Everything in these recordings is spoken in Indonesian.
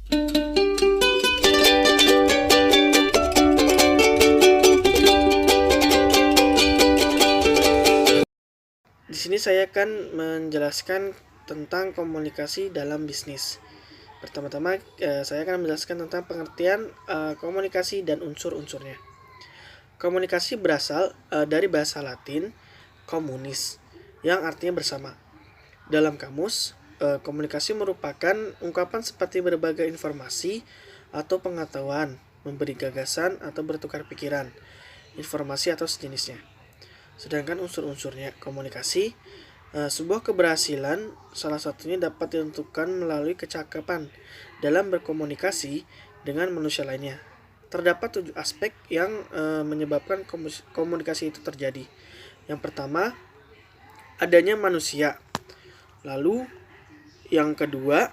Di sini saya akan menjelaskan tentang komunikasi dalam bisnis. Pertama-tama saya akan menjelaskan tentang pengertian komunikasi dan unsur-unsurnya. Komunikasi berasal dari bahasa Latin communis yang artinya bersama. Dalam kamus, komunikasi merupakan ungkapan seperti berbagai informasi atau pengetahuan, memberi gagasan atau bertukar pikiran, informasi atau sejenisnya. Sedangkan unsur-unsurnya komunikasi, sebuah keberhasilan salah satunya dapat ditentukan melalui kecakapan dalam berkomunikasi dengan manusia lainnya. Terdapat 7 aspek yang menyebabkan komunikasi itu terjadi. Yang pertama, adanya manusia. Lalu yang kedua,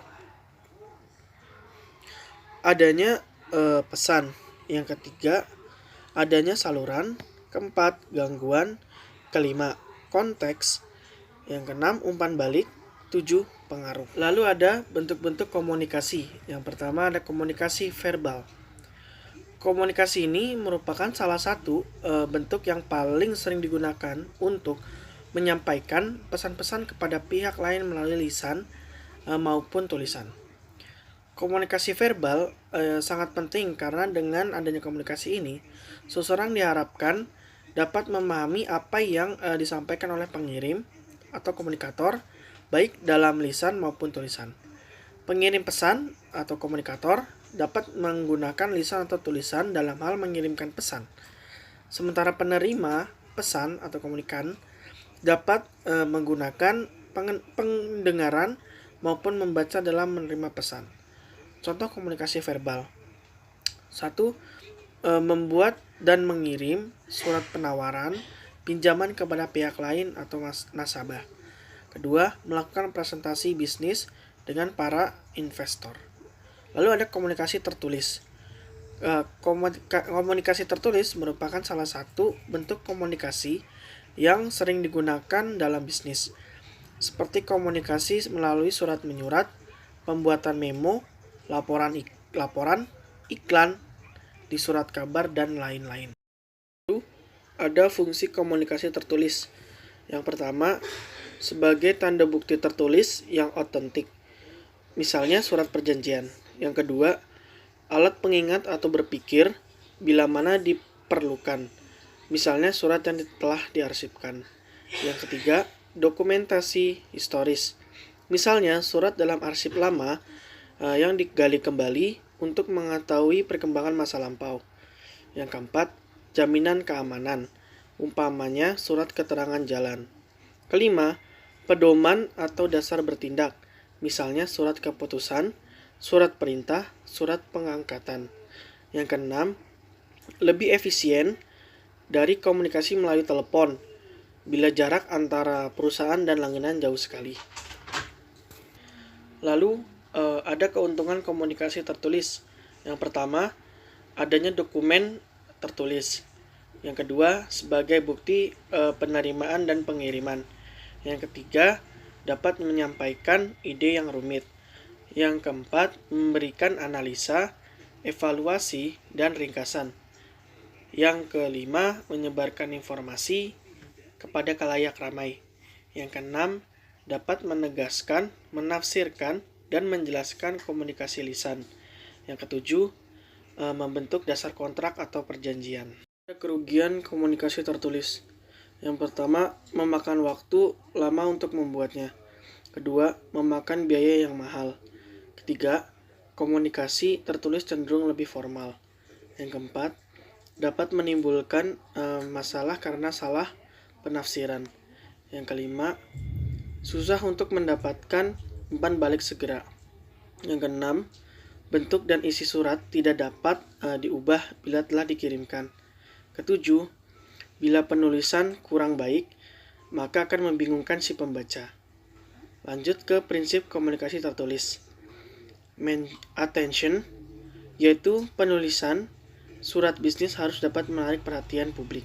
adanya pesan. Yang ketiga, adanya saluran. Keempat, gangguan. Kelima, konteks. Yang keenam, umpan balik. 7, pengaruh. Lalu ada bentuk-bentuk komunikasi. Yang pertama ada komunikasi verbal. Komunikasi ini merupakan salah satu bentuk yang paling sering digunakan untuk menyampaikan pesan-pesan kepada pihak lain melalui lisan maupun tulisan. Komunikasi verbal sangat penting karena dengan adanya komunikasi ini, seseorang diharapkan dapat memahami apa yang disampaikan oleh pengirim atau komunikator, baik dalam lisan maupun tulisan. Pengirim pesan atau komunikator dapat menggunakan lisan atau tulisan dalam hal mengirimkan pesan. Sementara penerima pesan atau komunikan dapat menggunakan pendengaran maupun membaca dalam menerima pesan. Contoh komunikasi verbal. 1. Membuat dan mengirim surat penawaran pinjaman kepada pihak lain atau nasabah. Kedua, melakukan presentasi bisnis dengan para investor. Lalu ada komunikasi tertulis. Komunikasi tertulis merupakan salah satu bentuk komunikasi yang sering digunakan dalam bisnis, seperti komunikasi melalui surat menyurat, pembuatan memo, laporan iklan di surat kabar, dan lain-lain. Lalu ada fungsi komunikasi tertulis. Yang pertama, sebagai tanda bukti tertulis yang otentik, misalnya surat perjanjian. Yang kedua, alat pengingat atau berpikir bila mana diperlukan, misalnya surat yang telah diarsipkan. Yang ketiga, dokumentasi historis, misalnya surat dalam arsip lama yang digali kembali untuk mengetahui perkembangan masa lampau. Yang keempat, jaminan keamanan, umpamanya surat keterangan jalan. Kelima, pedoman atau dasar bertindak, misalnya surat keputusan, surat perintah, surat pengangkatan. Yang keenam, lebih efisien dari komunikasi melalui telepon bila jarak antara perusahaan dan langganan jauh sekali. Lalu ada keuntungan komunikasi tertulis. Yang pertama, adanya dokumen tertulis. Yang kedua, sebagai bukti penerimaan dan pengiriman. Yang ketiga, dapat menyampaikan ide yang rumit. Yang keempat, memberikan analisa, evaluasi, dan ringkasan. Yang kelima, menyebarkan informasi kepada khalayak ramai. Yang keenam, dapat menegaskan, menafsirkan, dan menjelaskan komunikasi lisan. Yang ketujuh, membentuk dasar kontrak atau perjanjian. Ada kerugian komunikasi tertulis. Yang pertama, memakan waktu lama untuk membuatnya. Kedua, memakan biaya yang mahal. Ketiga, komunikasi tertulis cenderung lebih formal. Yang keempat, dapat menimbulkan masalah karena salah penafsiran. Yang kelima, susah untuk mendapatkan umpan balik segera. Yang keenam, bentuk dan isi surat tidak dapat diubah bila telah dikirimkan. Ketujuh, bila penulisan kurang baik, maka akan membingungkan si pembaca. Lanjut ke prinsip komunikasi tertulis. Attention, yaitu penulisan surat bisnis harus dapat menarik perhatian publik.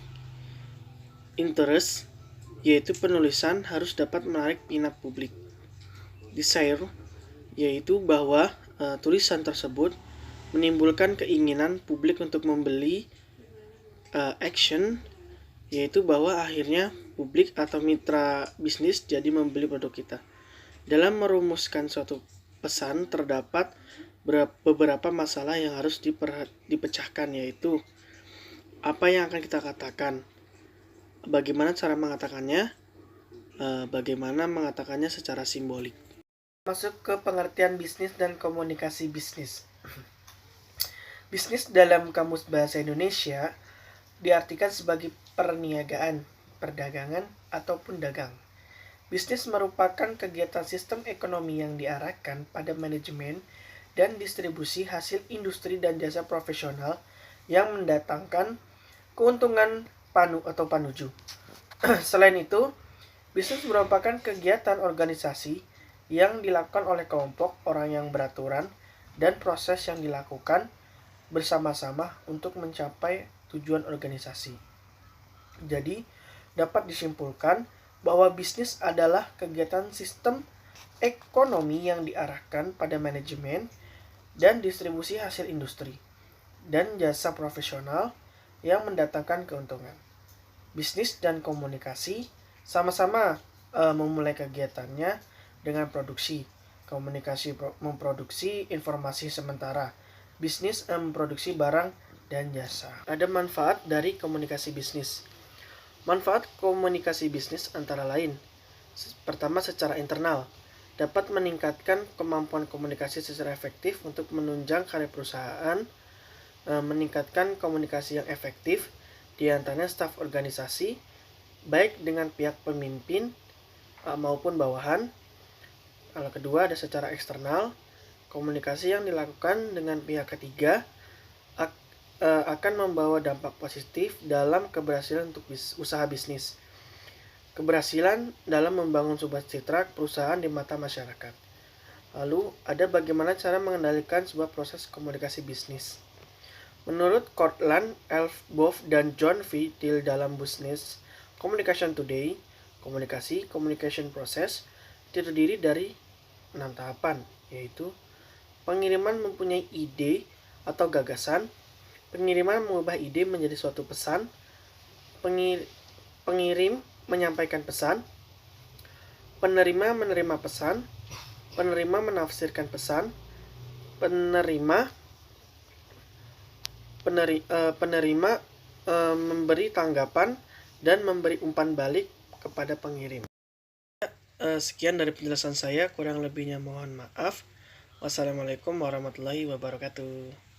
Interest, yaitu penulisan harus dapat menarik minat publik. Desire, yaitu bahwa tulisan tersebut menimbulkan keinginan publik untuk membeli action, yaitu bahwa akhirnya publik atau mitra bisnis jadi membeli produk kita. Dalam merumuskan suatu pesan terdapat beberapa masalah yang harus dipecahkan, yaitu apa yang akan kita katakan, bagaimana cara mengatakannya, bagaimana mengatakannya secara simbolik. Masuk ke pengertian bisnis dan komunikasi bisnis. Bisnis dalam Kamus Bahasa Indonesia diartikan sebagai perniagaan, perdagangan, ataupun dagang. Bisnis merupakan kegiatan sistem ekonomi yang diarahkan pada manajemen dan distribusi hasil industri dan jasa profesional yang mendatangkan keuntungan panuju. Selain itu, bisnis merupakan kegiatan organisasi yang dilakukan oleh kelompok orang yang beraturan dan proses yang dilakukan bersama-sama untuk mencapai tujuan organisasi. Jadi, dapat disimpulkan bahwa bisnis adalah kegiatan sistem ekonomi yang diarahkan pada manajemen dan distribusi hasil industri dan jasa profesional yang mendatangkan keuntungan. Bisnis dan komunikasi sama-sama memulai kegiatannya dengan produksi. Komunikasi memproduksi informasi sementara. Bisnis memproduksi barang dan jasa. Ada manfaat dari komunikasi bisnis. Manfaat komunikasi bisnis antara lain. Pertama, secara internal. Dapat meningkatkan kemampuan komunikasi secara efektif untuk menunjang karir perusahaan, meningkatkan komunikasi yang efektif di antaranya staf organisasi, baik dengan pihak pemimpin maupun bawahan. Hal kedua, ada secara eksternal. Komunikasi yang dilakukan dengan pihak ketiga akan membawa dampak positif dalam keberhasilan untuk usaha bisnis. Keberhasilan dalam membangun sebuah citra perusahaan di mata masyarakat. Lalu, ada bagaimana cara mengendalikan sebuah proses komunikasi bisnis. Menurut Cortland, Elfboff, dan John V. Till dalam Business Communication Today, communication process terdiri dari 6 tahapan, yaitu pengiriman mempunyai ide atau gagasan, pengiriman mengubah ide menjadi suatu pesan, pengirim menyampaikan pesan, penerima menerima pesan, penerima menafsirkan pesan, penerima memberi tanggapan dan memberi umpan balik kepada pengirim. Sekian dari penjelasan saya, kurang lebihnya mohon maaf. Wassalamualaikum warahmatullahi wabarakatuh.